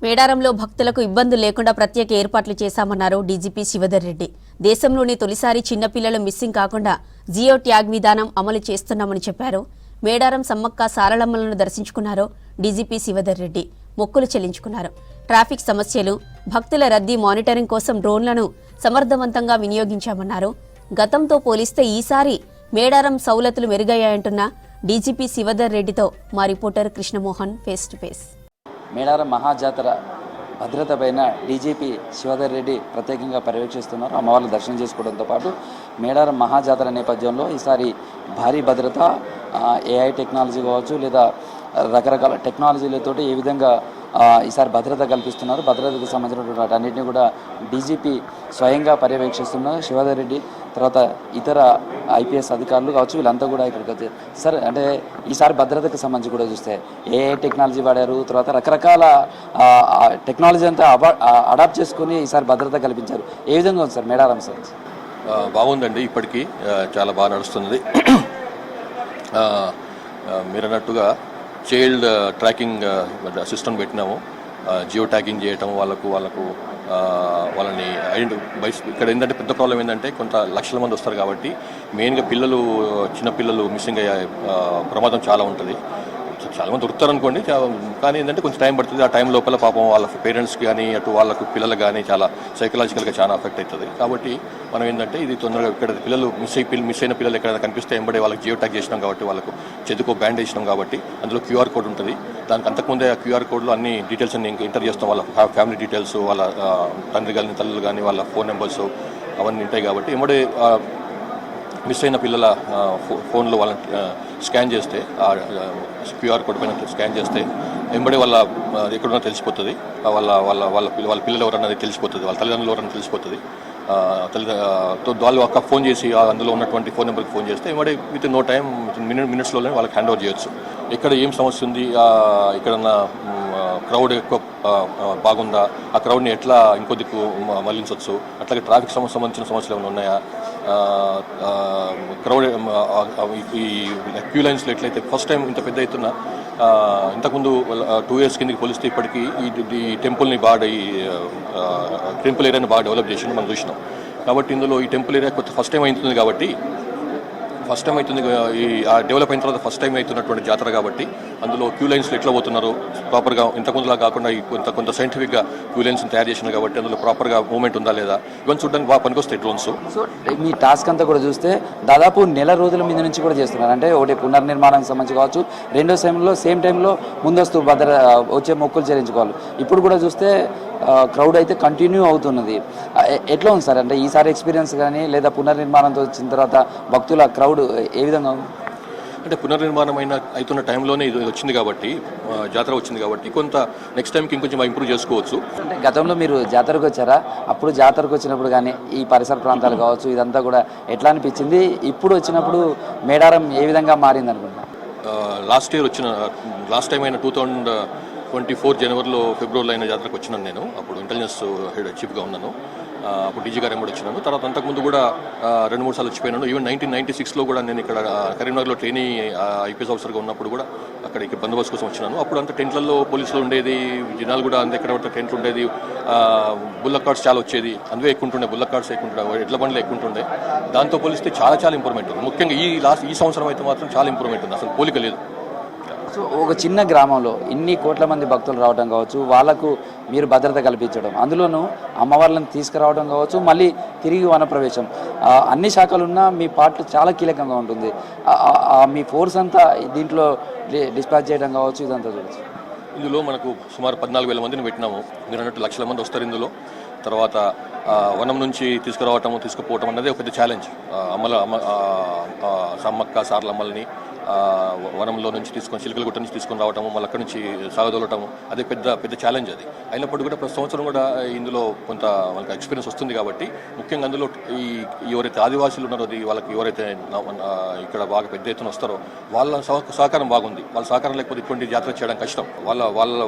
మేడారంలో భక్తులకు ఇబ్బందులు లేకుండా ప్రత్యేక ఏర్పాట్లు చేశామన్నారు డీజీపీ శివధర్ రెడ్డి. దేశంలోని తొలిసారి చిన్నపిల్లలు మిస్సింగ్ కాకుండా జియో ట్యాగ్ విధానం అమలు చేస్తున్నామని చెప్పారు. మేడారం సమ్మక్క సారలమ్మలను దర్శించుకున్నారు డీజీపీ శివధర్ రెడ్డి. మొక్కులు చెల్లించుకున్నారు. ట్రాఫిక్ సమస్యలు, భక్తుల రద్దీ మానిటరింగ్ కోసం డ్రోన్లను సమర్థవంతంగా వినియోగించామన్నారు. గతంతో పోలిస్తే ఈసారి మేడారం సౌలతులు మెరుగయ్యాయంటున్న డీజీపీ శివధర్ రెడ్డితో మా reporter Krishnamohan face to face. Medaram Mahajatara భద్రత పైన డీజీపీ శివధర్ రెడ్డి ప్రత్యేకంగా పర్యవేక్షిస్తున్నారు. అమ్మవారిని దర్శనం చేసుకోవడంతో పాటు మేడారం మహాజాతర నేపథ్యంలో ఈసారి భారీ భద్రత, ఏఐ టెక్నాలజీ కావచ్చు లేదా రకరకాల టెక్నాలజీలతోటి ఏ విధంగా ఈసారి భద్రత కల్పిస్తున్నారు, భద్రతకు సంబంధించినటువంటి వాటన్నిటిని కూడా డీజీపీ స్వయంగా పర్యవేక్షిస్తున్నారు. శివధర్ రెడ్డి తర్వాత ఇతర ఐపీఎస్ అధికారులు కావచ్చు, వీళ్ళంతా కూడా ఇక్కడికి వచ్చారు. సార్, అంటే ఈసారి భద్రతకు సంబంధించి కూడా చూస్తే ఏఐ టెక్నాలజీ వాడారు, తర్వాత రకరకాల టెక్నాలజీ అంతా అడాప్ట్ చేసుకుని ఈసారి భద్రత కల్పించారు. ఏ విధంగా ఉంది సార్ మేడారం సార్? బాగుందండి, ఇప్పటికీ చాలా బాగా నడుస్తున్నది. మీరు అన్నట్టుగా చైల్డ్ ట్రాకింగ్ సిస్టమ్ పెట్టినాము. జియో ట్యాగింగ్ చేయటం, వాళ్ళని ఇక్కడ ఏంటంటే పెద్ద ప్రాబ్లం ఏంటంటే కొంత లక్షల మంది వస్తారు కాబట్టి మెయిన్గా చిన్నపిల్లలు మిస్సింగ్ అయ్యే ప్రమాదం చాలా ఉంటుంది. చాలామంది దొరుకుతారు అనుకోండి, కానీ ఏంటంటే కొంచెం టైం పడుతుంది. ఆ టైం లోపల పాపం వాళ్ళ పేరెంట్స్కి కానీ అటు వాళ్ళకు పిల్లలకు కానీ చాలా సైకలాజికల్గా చాలా అఫెక్ట్ అవుతుంది. కాబట్టి మనం ఏంటంటే ఇది తొందరగా ఇక్కడ పిల్లలు మిస్ అయిన పిల్లలు ఎక్కడైనా కనిపిస్తే వెంబడే వాళ్ళకి జియో ట్యాగ్ చేసినాం కాబట్టి, వాళ్ళకు చేతికో బ్యాండ్ వేసినాం కాబట్టి అందులో క్యూఆర్ కోడ్ ఉంటుంది. దానికి అంతకుముందే ఆ క్యూఆర్ కోడ్లో అన్ని డీటెయిల్స్ అన్ని ఎంటర్ చేస్తాం. వాళ్ళ ఫ్యామిలీ డీటెయిల్స్, వాళ్ళ తండ్రి కానీ తల్లులు కానీ వాళ్ళ ఫోన్ నెంబర్స్ అవన్నీ ఉంటాయి కాబట్టి వెంబడే మిస్ అయిన పిల్లల ఫోన్లో వాళ్ళని స్కాన్ చేస్తే, క్యూఆర్ కోడ్ పైన స్కాన్ చేస్తే వెంబడే వాళ్ళ ఎక్కడున్నా తెలిసిపోతుంది. వాళ్ళ పిల్లలు ఎవరన్నది తెలిసిపోతుంది, వాళ్ళ తల్లిదండ్రులు ఎవరన్నా తెలిసిపోతుంది. వాళ్ళు అక్క ఫోన్ చేసి అందులో ఉన్నటువంటి ఫోన్ నెంబర్కి ఫోన్ చేస్తే వెంబడే విత్ నో టైం, మినిట్స్లోనే వాళ్ళకి హ్యాండ్ ఓవర్ చేయొచ్చు. ఎక్కడ ఏం సమస్య ఉంది, ఎక్కడన్నా క్రౌడ్ ఎక్కువ బాగుందా, ఆ క్రౌడ్ని ఎట్లా ఇంకో దిక్కు మళ్లించవచ్చు, అట్లాగే ట్రాఫిక్ సంబంధించిన సమస్యలు ఏమైనా ఉన్నాయా, క్రౌడ్ ఈ క్యూ లైన్స్లో ఎట్లయితే ఫస్ట్ టైం ఇంత పెద్ద ఎత్తున ఇంతకుముందు 2 years కిందకి పోలిస్తే ఇప్పటికీ ఈ టెంపుల్ ఏరియాని బాగా డెవలప్ చేసి మనం చూసినాం. కాబట్టి ఇందులో ఈ టెంపుల్ ఏరియా కొత్త ఫస్ట్ టైం అవుతుంది కాబట్టి ఈ డెవలప్ అయిన తర్వాత ఫస్ట్ టైం అవుతున్నటువంటి జాతర కాబట్టి అందులో క్యూ లైన్స్లో ఎట్లా పోతున్నారు ప్రాపర్గా, ఇంతకుముందులా కాకుండా కొంత సైంటిఫిక్గా క్యూ లైన్స్ తయారు చేసినారు కాబట్టి అందులో ప్రాపర్గా మూవ్మెంట్ ఉందా లేదా ఇవన్నీ చూడడానికి బాగా పనికొస్తాయి డ్రోన్స్. సో మీ టాస్క్ అంతా కూడా చూస్తే దాదాపు నెల రోజుల మీద నుంచి కూడా చేస్తున్నారు. అంటే ఒకటి పునర్నిర్మాణానికి సంబంధించి కావచ్చు, రెండో సేమ్ టైంలో ముందస్తు వచ్చే మొక్కులు చెల్లించుకోవాలి. ఇప్పుడు కూడా చూస్తే క్రౌడ్ అయితే కంటిన్యూ అవుతున్నది. ఎట్లా ఉంది సార్? అంటే ఈసారి ఎక్స్పీరియన్స్ కానీ లేదా పునర్నిర్మాణంతో వచ్చిన తర్వాత భక్తుల క్రౌడ్ ఏ విధంగా ఉంది? అంటే పునర్నిర్మాణం అవుతున్న టైంలోనే ఇది వచ్చింది కాబట్టి, జాతర వచ్చింది కాబట్టి కొంత నెక్స్ట్ టైంకి ఇంకొంచెం ఇంప్రూవ్ చేసుకోవచ్చు. అంటే గతంలో మీరు జాతరకు వచ్చారా? అప్పుడు జాతరకు వచ్చినప్పుడు కానీ ఈ పరిసర ప్రాంతాలు కావచ్చు ఇదంతా కూడా ఎట్లా అనిపించింది? ఇప్పుడు వచ్చినప్పుడు మేడారం ఏ విధంగా మారింది అనుకుంటున్నా? లాస్ట్ టైం అయిన 2024 జనవరిలో ఫిబ్రవరిలో అయిన జాతరకు వచ్చినాను నేను. అప్పుడు ఇంటెలిజెన్స్ హెడ్ చీఫ్గా ఉన్నాను. అప్పుడు డీజీ గారు కూడా వచ్చినాను. తర్వాత అంతకుముందు కూడా 2-3 సార్లు వచ్చిపోయినాను. ఈవెన్ 1996లో కూడా నేను ఇక్కడ కరీంనగర్లో ట్రైనీ ఐపీఎస్ ఆఫీసర్గా ఉన్నప్పుడు కూడా ఇక్కడ బందోబస్తు కోసం వచ్చినాను. అప్పుడు అంతా టెంట్లలో పోలీసులు ఉండేది, జనాలు కూడా అంత ఎక్కడ పడితే టెంట్లు ఉండేది, బుల్లక్ కార్డ్స్ చాలా వచ్చేది, అందువే ఎక్కుంటుండే, బుల్లక్ కార్డ్స్ ఎక్కుంటుండే, ఎడ్ల బండ్లు ఎక్కుంటుండే. దాంతో పోలిస్తే చాలా ఇంప్రూవ్మెంట్ ఉంది. ముఖ్యంగా ఈ సంవత్సరం అయితే మాత్రం చాలా ఇంప్రూవ్మెంట్ ఉంది, అసలు పోలిక లేదు. సో ఒక చిన్న గ్రామంలో ఇన్ని కోట్ల మంది భక్తులు రావడం కావచ్చు, వాళ్ళకు మీరు భద్రత కల్పించడం, అందులోనూ అమ్మవార్లను తీసుకురావడం కావచ్చు, మళ్ళీ తిరిగి వనప్రవేశం, అన్ని శాఖలున్నా మీ పార్ట్ చాలా కీలకంగా ఉంటుంది. మీ ఫోర్స్ అంతా దీంట్లో డిస్పాచ్ చేయడం కావచ్చు, ఇదంతా చూడవచ్చు. ఇందులో మనకు సుమారు 14,000 మందిని పెట్టినాము. మీరు అన్నట్టు లక్షల మంది వస్తారు ఇందులో. తర్వాత వనం నుంచి తీసుకుపోవటం అన్నది ఒక పెద్ద ఛాలెంజ్. సమ్మక్క సారలమ్మల్ని వనంలో నుంచి చిలకలగుట్ట నుంచి తీసుకొని రావటము, మళ్ళీ అక్కడి నుంచి సాగదోలటము, అదే పెద్ద ఛాలెంజ్. అది అయినప్పుడు కూడా ప్రతి సంవత్సరం కూడా ఇందులో కొంత మనకు ఎక్స్పీరియన్స్ వస్తుంది కాబట్టి, ముఖ్యంగా అందులో ఎవరైతే ఆదివాసులు ఉన్నారో వాళ్ళకి ఎవరైతే ఇక్కడ బాగా పెద్ద ఎత్తున వస్తారో వాళ్ళ సహకారం బాగుంది. వాళ్ళ సహకారం లేకపోతే ఇటువంటి జాతర చేయడం కష్టం.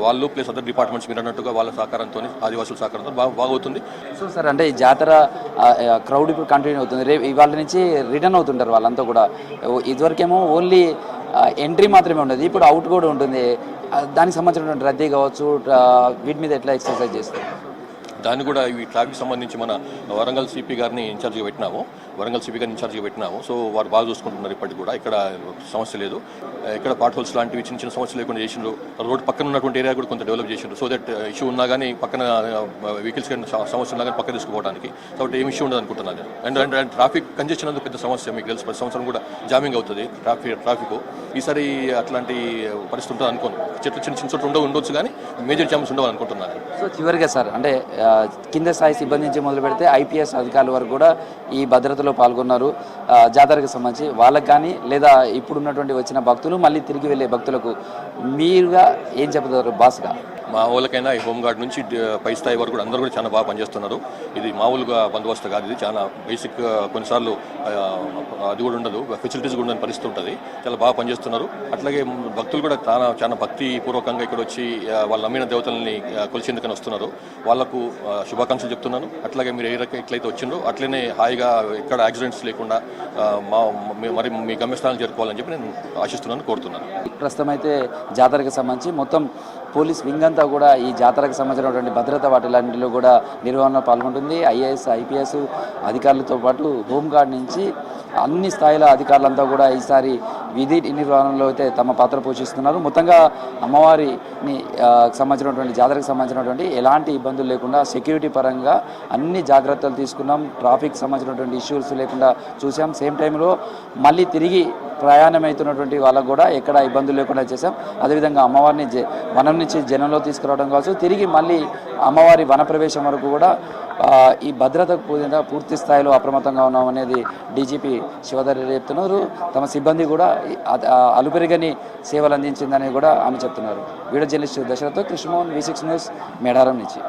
వాళ్ళు ప్లస్ అదర్ డిపార్ట్మెంట్స్ మీరు అన్నట్టుగా వాళ్ళ సహకారంతో, ఆదివాసుల సహకారంతో బాగవుతుంది. సో సార్, అంటే ఈ జాతర క్రౌడ్ ఇప్పుడు కంటిన్యూ అవుతుంది. ఇవాళ నుంచి రిటర్న్ అవుతుంటారు వాళ్ళంతా కూడా. ఇదివరకేమో ఓన్లీ ఎంట్రీ మాత్రమే ఉండదు, ఇప్పుడు అవుట్ కూడా ఉంటుంది. దానికి సంబంధించినటువంటి రద్దీ కావచ్చు, వీటి మీద ఎట్లా ఎక్సర్సైజ్ చేస్తారు? దాన్ని కూడా ఈ ట్రాఫిక్ సంబంధించి మన వరంగల్ సిపి గారిని ఇన్ఛార్జ్గా పెట్టినాము. సో వారు బాగా చూసుకుంటున్నారు. ఇప్పటికి కూడా ఇక్కడ సమస్య లేదు. ఇక్కడ పాట్ హోల్స్ లాంటివి చిన్న చిన్న సమస్యలు లేకుండా చేసిండ్రు. రోడ్ పక్కన ఉన్నటువంటి ఏరియా కూడా కొంత డెవలప్ చేసిండ్రు. సో దట్ ఇష్యూ ఉన్నా కానీ పక్కన వెహికల్స్ సమస్య ఉన్నా కానీ పక్కన తీసుకుపోవడానికి, కాబట్టి ఏం ఇష్యూ ఉండదు అనుకుంటున్నాను. అండ్ ట్రాఫిక్ కంజెషన్ అనేది పెద్ద సమస్య. మీకు తెలుసు, ప్రతి సంవత్సరం కూడా జామింగ్ అవుతుంది ట్రాఫిక్. ఈసారి అట్లాంటి పరిస్థితి ఉంటుంది అనుకోను. చిన్న చిన్న చోట్ల ఉండవచ్చు కానీ మేజర్ జామ్స్ ఉండవు అనుకుంటున్నాను. సో చివరిగా సార్, అంటే కింద స్థాయి సిబ్బంది నుంచి మొదలు పెడితే ఐపీఎస్ అధికారుల వరకు కూడా ఈ భద్రతలో పాల్గొన్నారు. జాతరకు సంబంధించి వాళ్ళకి కానీ, లేదా ఇప్పుడున్నటువంటి వచ్చిన భక్తులు మళ్ళీ తిరిగి వెళ్ళే భక్తులకు మీరుగా ఏం చెప్తారు బాస్గా? మా వాళ్ళకైనా ఈ హోంగార్డ్ నుంచి పై స్థాయి వరకు కూడా అందరూ కూడా చాలా బాగా పనిచేస్తున్నారు. ఇది మామూలుగా బందోబస్తు కాదు, ఇది చాలా బేసిక్. కొన్నిసార్లు అది కూడా ఉండదు, ఫెసిలిటీస్ కూడా ఉండని పరిస్థితి ఉంటుంది. చాలా బాగా పనిచేస్తున్నారు. అట్లాగే భక్తులు కూడా చాలా భక్తిపూర్వకంగా ఇక్కడ వచ్చి వాళ్ళు నమ్మిన దేవతల్ని కొలిచేందుకని వస్తున్నారు. వాళ్లకు శుభాకాంక్షలు చెప్తున్నాను. అట్లాగే మీరు ఏ రకంగా ఎట్లయితే వచ్చిందో అట్లనే హాయిగా ఎక్కడ యాక్సిడెంట్స్ లేకుండా మరి మీ గమ్యస్థానాలు చేరుకోవాలని చెప్పి నేను ఆశిస్తున్నాను, కోరుతున్నాను. ప్రస్తుతం అయితే జాతరకు సంబంధించి మొత్తం పోలీస్ వింగ్ అంతా కూడా ఈ జాతరకు సంబంధించినటువంటి భద్రత వాటిలన్నింటిలో కూడా నిర్వహణలో పాల్గొంటుంది. ఐఏఎస్, ఐపీఎస్ అధికారులతో పాటు హోంగార్డ్ నుంచి అన్ని స్థాయిల అధికారులంతా కూడా ఈసారి విధి నిర్వహణలో అయితే తమ పాత్ర పోషిస్తున్నారు. మొత్తంగా అమ్మవారిని సంబంధించినటువంటి జాతరకు సంబంధించినటువంటి ఎలాంటి ఇబ్బందులు లేకుండా సెక్యూరిటీ పరంగా అన్ని జాగ్రత్తలు తీసుకున్నాం. ట్రాఫిక్ సంబంధించినటువంటి ఇష్యూస్ లేకుండా చూసాం. సేమ్ టైంలో మళ్ళీ తిరిగి ప్రయాణం అవుతున్నటువంటి వాళ్ళకు కూడా ఎక్కడ ఇబ్బందులు లేకుండా చేశాం. అదేవిధంగా అమ్మవారిని వనం నుంచి జనంలో తీసుకురావడం కావచ్చు, తిరిగి మళ్ళీ అమ్మవారి వనప్రవేశం వరకు కూడా ఈ భద్రతకు పూర్తి స్థాయిలో అప్రమత్తంగా ఉన్నామనేది డీజీపీ శివధర్ రెడ్డి చెప్తున్నారు. తమ సిబ్బంది కూడా అలుపెరగని సేవలు అందించిందని కూడా ఆమె చెప్తున్నారు. వీడియో జర్నలిస్ట్ దశరథతో కృష్ణమోహన్, V6 న్యూస్, మేడారం నుంచి.